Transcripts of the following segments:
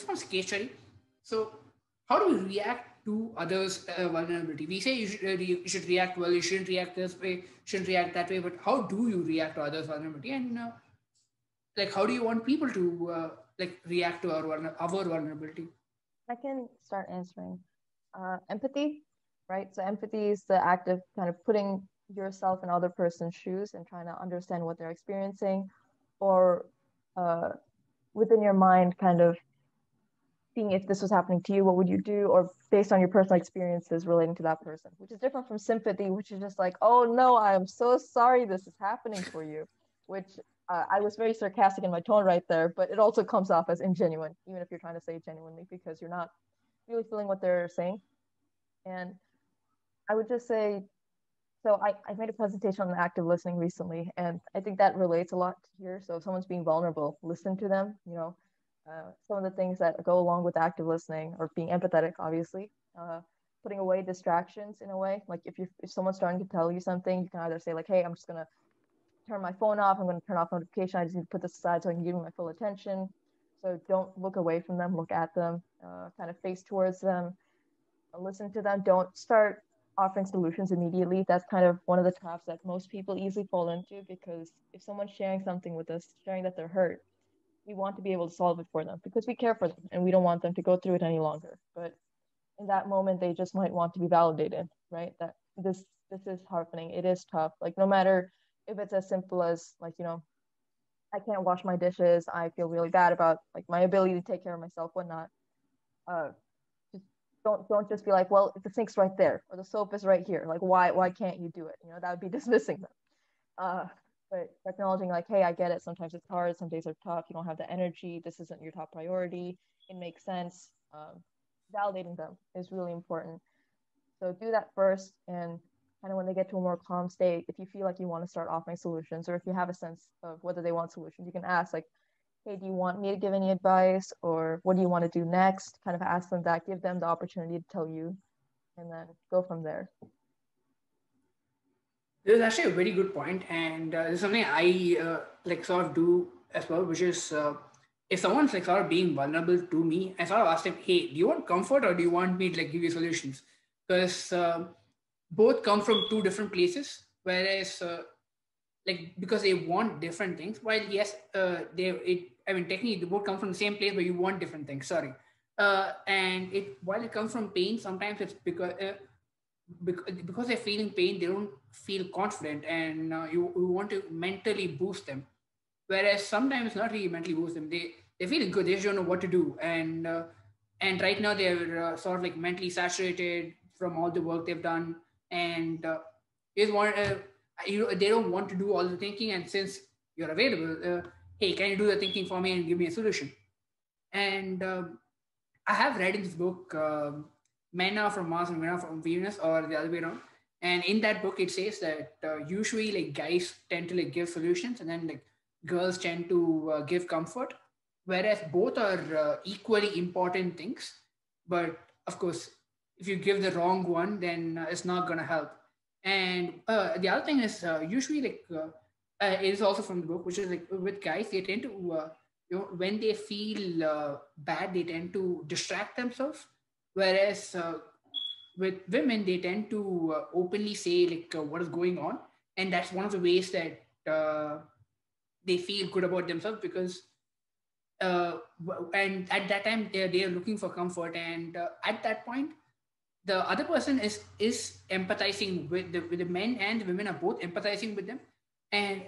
this one's a case study. So how do we react to others' vulnerability? We say you should react well, you shouldn't react this way, shouldn't react that way, but how do you react to others' vulnerability? And like, how do you want people to like react to our vulnerability? I can start answering. Empathy, right? So empathy is the act of kind of putting yourself in other person's shoes and trying to understand what they're experiencing, or within your mind, kind of seeing if this was happening to you, what would you do, or based on your personal experiences relating to that person, which is different from sympathy, which is just like, oh no, I am so sorry this is happening for you, which I was very sarcastic in my tone right there, but it also comes off as ingenuine, even if you're trying to say it genuinely, because you're not really feeling what they're saying. And I would just say, so I made a presentation on active listening recently, and I think that relates a lot here. So if someone's being vulnerable, listen to them, some of the things that go along with active listening, or being empathetic, obviously, putting away distractions in a way. Like if someone's starting to tell you something, you can either say like, hey, I'm just going to turn my phone off. I'm going to turn off notification. I just need to put this aside so I can give them my full attention. So don't look away from them, look at them, kind of face towards them, listen to them. Don't start offering solutions immediately. That's kind of one of the traps that most people easily fall into, because if someone's sharing something with us, sharing that they're hurt, we want to be able to solve it for them because we care for them and we don't want them to go through it any longer. But in that moment, they just might want to be validated, right? That this is happening. It is tough. Like, no matter if it's as simple as like, I can't wash my dishes, I feel really bad about like my ability to take care of myself, whatnot. Just don't just be like, well, the sink's right there or the soap is right here. Like, why can't you do it? That would be dismissing them. But acknowledging like, hey, I get it. Sometimes it's hard. Some days are tough. You don't have the energy. This isn't your top priority. It makes sense. Validating them is really important. So do that first, and kind of when they get to a more calm state, if you feel like you want to start offering solutions, or if you have a sense of whether they want solutions, you can ask like, hey, do you want me to give any advice, or what do you want to do next? Kind of ask them that, give them the opportunity to tell you, and then go from there. This is actually a very good point, and this is something I like sort of do as well, which is if someone's like sort of being vulnerable to me, I sort of ask them, "Hey, do you want comfort or do you want me to like give you solutions?" Because both come from two different places, whereas like because they want different things. While yes, I mean technically they both come from the same place, but you want different things. Sorry, and while it comes from pain, sometimes it's because they're feeling pain, they don't feel confident, and you want to mentally boost them. Whereas sometimes not really mentally boost them. They're feeling good. They just don't know what to do, and right now they're sort of like mentally saturated from all the work they've done, and they don't want to do all the thinking. And since you're available, hey, can you do the thinking for me and give me a solution? And I have read in this book, Men Are from Mars and Women Are from Venus, or the other way around. And in that book, it says that usually like guys tend to like give solutions, and then like girls tend to give comfort, whereas both are equally important things. But of course, if you give the wrong one, then it's not gonna help. And the other thing is usually like it is also from the book, which is like with guys, they tend to when they feel bad, they tend to distract themselves, whereas with women they tend to openly say like what is going on, and that's one of the ways that they feel good about themselves, because and at that time they are looking for comfort, and at that point the other person is empathizing with the men, and the women are both empathizing with them. And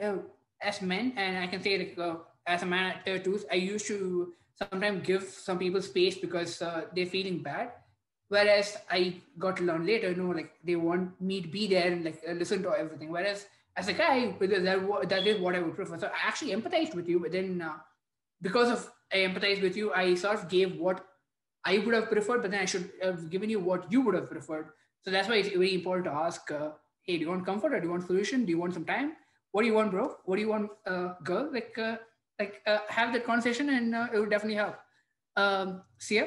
as men, and I can say like as a man at too, I used to sometimes give some people space because they're feeling bad, whereas I got to learn later, like they want me to be there and like listen to everything, whereas as a guy, that is what I would prefer. So I actually empathized with you, but then because of I empathized with you, I sort of gave what I would have preferred, but then I should have given you what you would have preferred. So that's why it's very important to ask, hey, do you want comfort or do you want solution? Do you want some time? What do you want, bro? What do you want, girl? Have that conversation, and it will definitely help. Sia?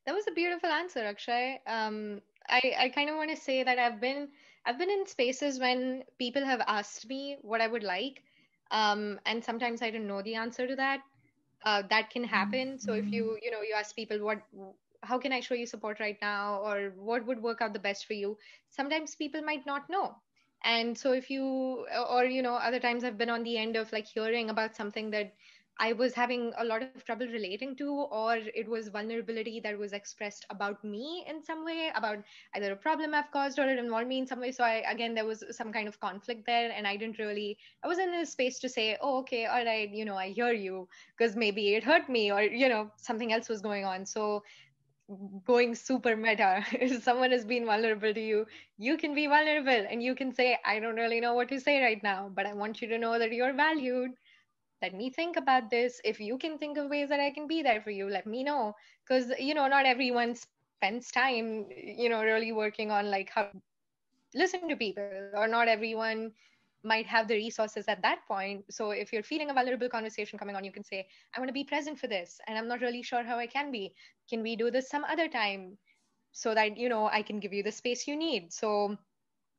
That was a beautiful answer, Akshay. I kind of want to say that I've been in spaces when people have asked me what I would like, and sometimes I don't know the answer to that. that can happen. So if you ask people, how can I show you support right now, or what would work out the best for you, sometimes people might not know. And so if you, or other times I've been on the end of like hearing about something that I was having a lot of trouble relating to, or it was vulnerability that was expressed about me in some way, about either a problem I've caused or it involved me in some way. So again, there was some kind of conflict there, and I wasn't in a space to say, oh, okay, all right, I hear you, because maybe it hurt me, or something else was going on. So going super meta, if someone has been vulnerable to you, you can be vulnerable and you can say, I don't really know what to say right now, but I want you to know that you're valued. Let me think about this. If you can think of ways that I can be there for you, let me know. Because not everyone spends time really working on like how listen to people, or not everyone might have the resources at that point. So if you're feeling a vulnerable conversation coming on, you can say, I want to be present for this and I'm not really sure how I can be. Can we do this some other time, so that I can give you the space you need? So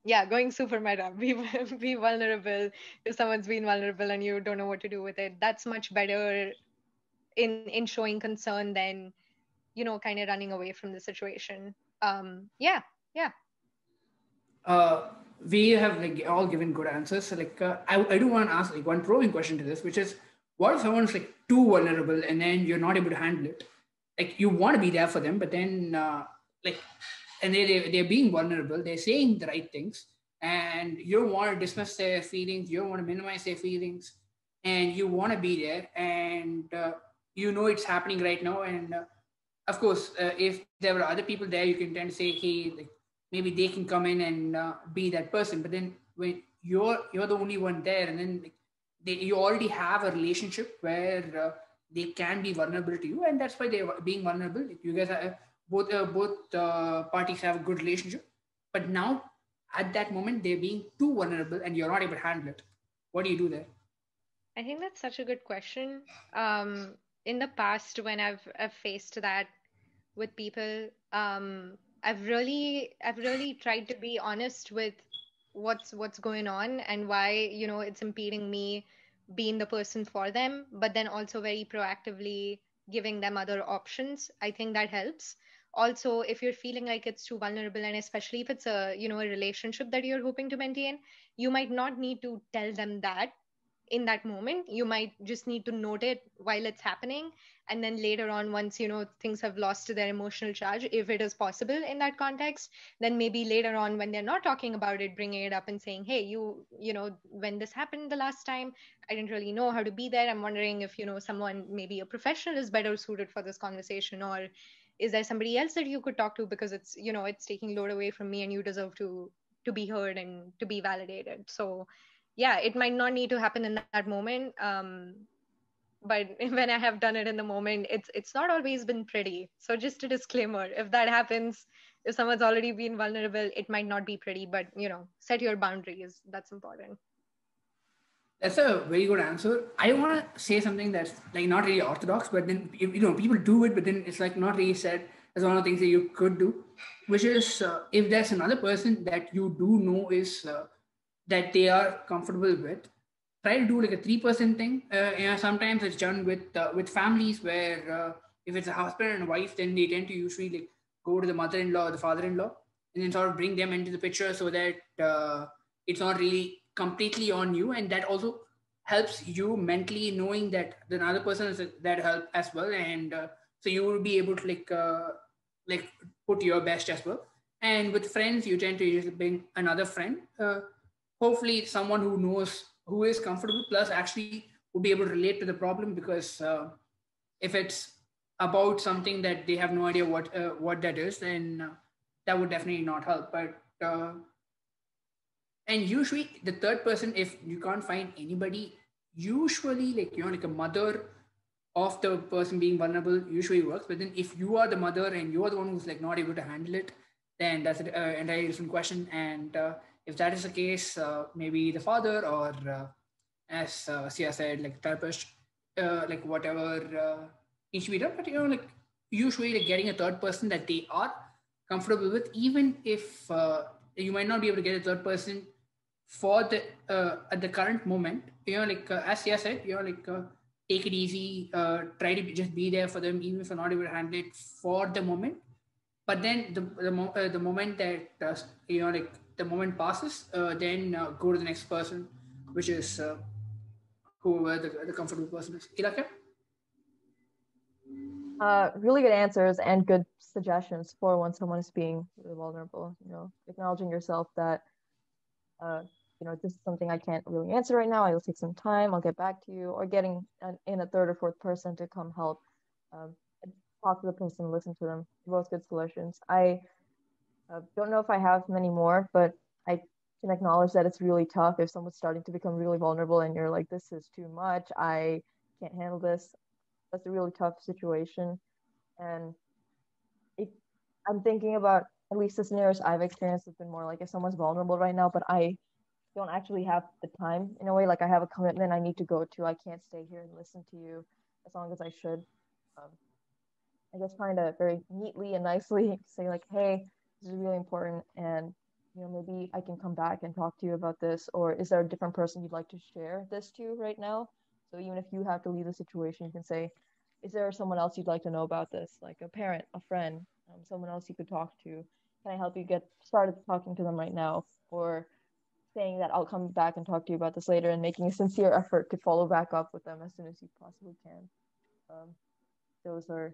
yeah, going super meta, be be vulnerable. If someone's been vulnerable and you don't know what to do with it, that's much better in showing concern than kind of running away from the situation. Yeah, yeah. We have like all given good answers. So like I do want to ask like one probing question to this, which is, what if someone's like too vulnerable and then you're not able to handle it? Like you want to be there for them, but then like, and they're being vulnerable, they're saying the right things, and you don't want to dismiss their feelings, you don't want to minimize their feelings, and you want to be there, and it's happening right now, and of course, if there were other people there, you can tend to say, hey, like maybe they can come in and be that person. But then when you're the only one there, and then like, you already have a relationship where they can be vulnerable to you, and that's why they're being vulnerable. Like, you guys are both parties have a good relationship, but now at that moment they're being too vulnerable, and you're not able to handle it. What do you do there? I think that's such a good question. In the past, when I've faced that with people, I've really tried to be honest with what's going on and why it's impeding me being the person for them, but then also very proactively giving them other options. I think that helps. Also, if you're feeling like it's too vulnerable, and especially if it's a relationship that you're hoping to maintain, you might not need to tell them that in that moment. You might just need to note it while it's happening, and then later on, once things have lost their emotional charge, if it is possible in that context, then maybe later on when they're not talking about it, bringing it up and saying, hey, when this happened the last time, I didn't really know how to be there. I'm wondering if someone, maybe a professional, is better suited for this conversation, or is there somebody else that you could talk to, because it's taking load away from me, and you deserve to be heard and to be validated. So yeah, it might not need to happen in that moment. But when I have done it in the moment, it's not always been pretty. So just a disclaimer, if that happens, if someone's already been vulnerable, it might not be pretty, but set your boundaries. That's important. That's a very good answer. I want to say something that's like not really orthodox, but then people do it, but then it's like not really said as one of the things that you could do, which is if there's another person that you do know is that they are comfortable with, try to do like a 3% thing. Sometimes it's done with families where if it's a husband and a wife, then they tend to usually like go to the mother-in-law or the father-in-law, and then sort of bring them into the picture so that it's not really completely on you, and that also helps you mentally knowing that the other person is that help as well, and so you will be able to like put your best as well. And with friends, you tend to usually bring another friend, hopefully someone who knows, who is comfortable, plus actually would be able to relate to the problem, because if it's about something that they have no idea what that is, then that would definitely not help. But and usually the third person, if you can't find anybody, usually like a mother of the person being vulnerable usually works. But then if you are the mother and you are the one who's like not able to handle it, then that's an entirely different question. And if that is the case, maybe the father, or as Sia said, like therapist, like whatever needs to be done. But like usually like getting a third person that they are comfortable with, even if you might not be able to get a third person for the at the current moment, like as Sia said, take it easy, try to just be there for them, even if you're not able to handle it for the moment. But then the moment that like the moment passes, then go to the next person, which is whoever the comfortable person is. Ilakkiya? Really good answers and good suggestions for when someone is being really vulnerable. You know, acknowledging yourself that, you know, this is something I can't really answer right now. I'll take some time. I'll get back to you. Or getting in a third or fourth person to come help. Talk to the person, listen to them. Both good solutions. I don't know if I have many more, but I can acknowledge that it's really tough if someone's starting to become really vulnerable and you're like, this is too much. I can't handle this. That's a really tough situation. And I'm thinking about, at least the scenarios I've experienced has been more like if someone's vulnerable right now, but I don't actually have the time in a way, like I have a commitment I need to go to. I can't stay here and listen to you as long as I should. I guess trying to very neatly and nicely say like, hey, this is really important, and you know, maybe I can come back and talk to you about this, or is there a different person you'd like to share this to right now? So even if you have to leave the situation, you can say, is there someone else you'd like to know about this, like a parent, a friend, someone else you could talk to? Can I help you get started talking to them right now? Or saying that I'll come back and talk to you about this later, and making a sincere effort to follow back up with them as soon as you possibly can. Those are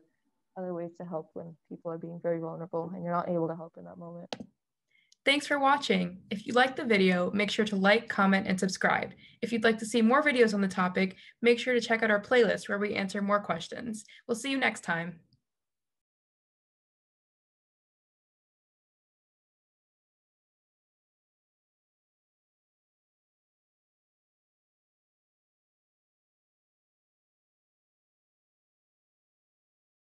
other ways to help when people are being very vulnerable and you're not able to help in that moment. Thanks for watching. If you liked the video, make sure to like, comment, and subscribe. If you'd like to see more videos on the topic, make sure to check out our playlist where we answer more questions. We'll see you next time.